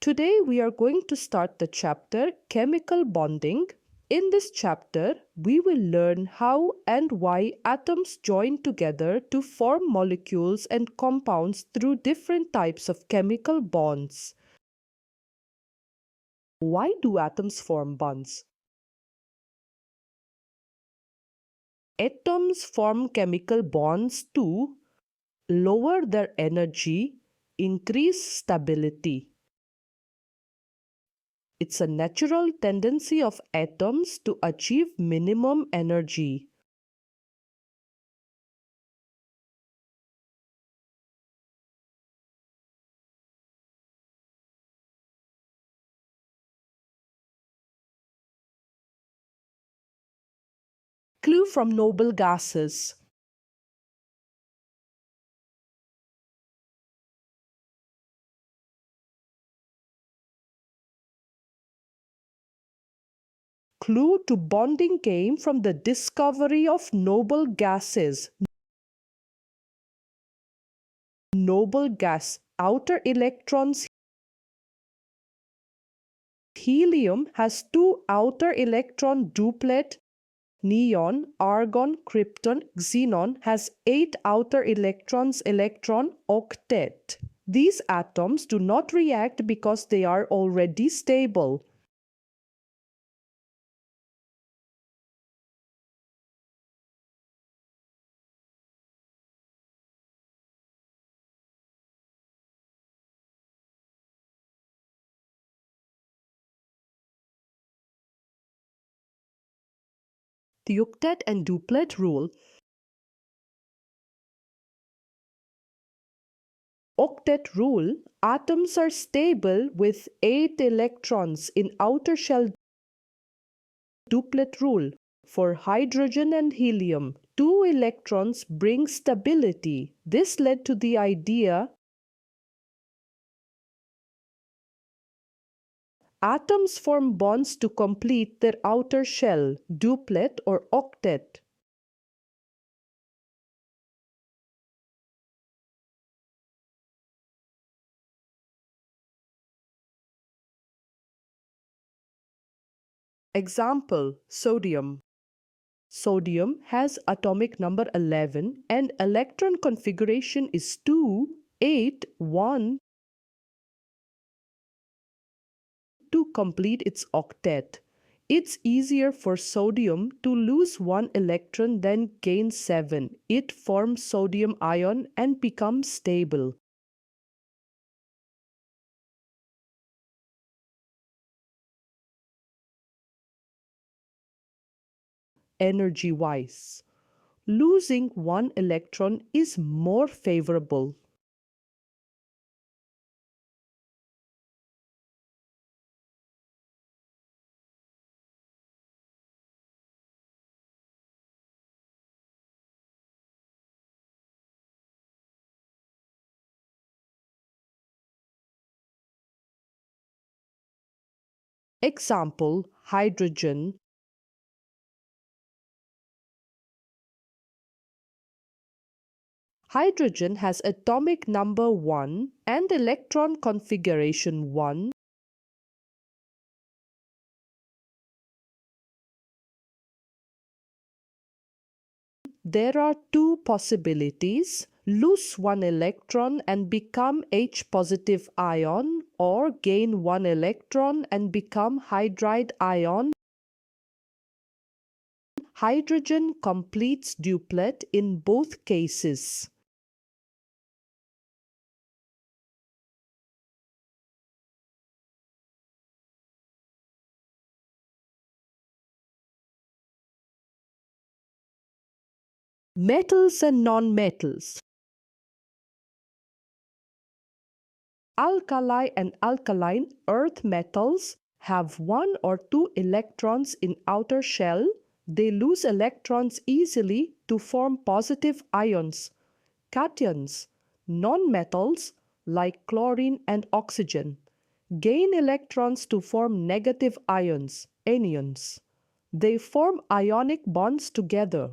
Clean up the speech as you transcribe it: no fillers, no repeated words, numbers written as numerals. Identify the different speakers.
Speaker 1: Today we are going to start the chapter Chemical Bonding. In this chapter, we will learn how and why atoms join together to form molecules and compounds through different types of chemical bonds. Why do atoms form bonds? Atoms form chemical bonds to lower their energy, increase stability. It's a natural tendency of atoms to achieve minimum energy. Clue from noble gases. Clue to bonding came from the discovery of noble gases. Noble gas, outer electrons. Helium has two outer electron duplet. Neon, argon, krypton, xenon has 8 outer electrons electron octet. These atoms do not react because they are already stable. The octet and duplet rule. Octet rule, atoms are stable with 8 electrons in outer shell. Duplet rule, for hydrogen and helium, 2 electrons bring stability. This led to the idea atoms form bonds to complete their outer shell, duplet or octet. Example, sodium. Sodium has atomic number 11 and electron configuration is 2, 8, 1 to complete its octet. It's easier for sodium to lose 1 electron than gain 7. It forms sodium ion and becomes stable. Energy-wise, losing 1 electron is more favorable. Example, hydrogen. Hydrogen has atomic number 1 and electron configuration 1. There are two possibilities: lose 1 electron and become H positive ion, or gain 1 electron and become hydride ion. Hydrogen completes duplet in both cases. Metals and non-metals. Alkali and alkaline earth metals have 1 or 2 electrons in outer shell. They lose electrons easily to form positive ions, cations. Non-metals like chlorine and oxygen gain electrons to form negative ions, anions. They form ionic bonds together.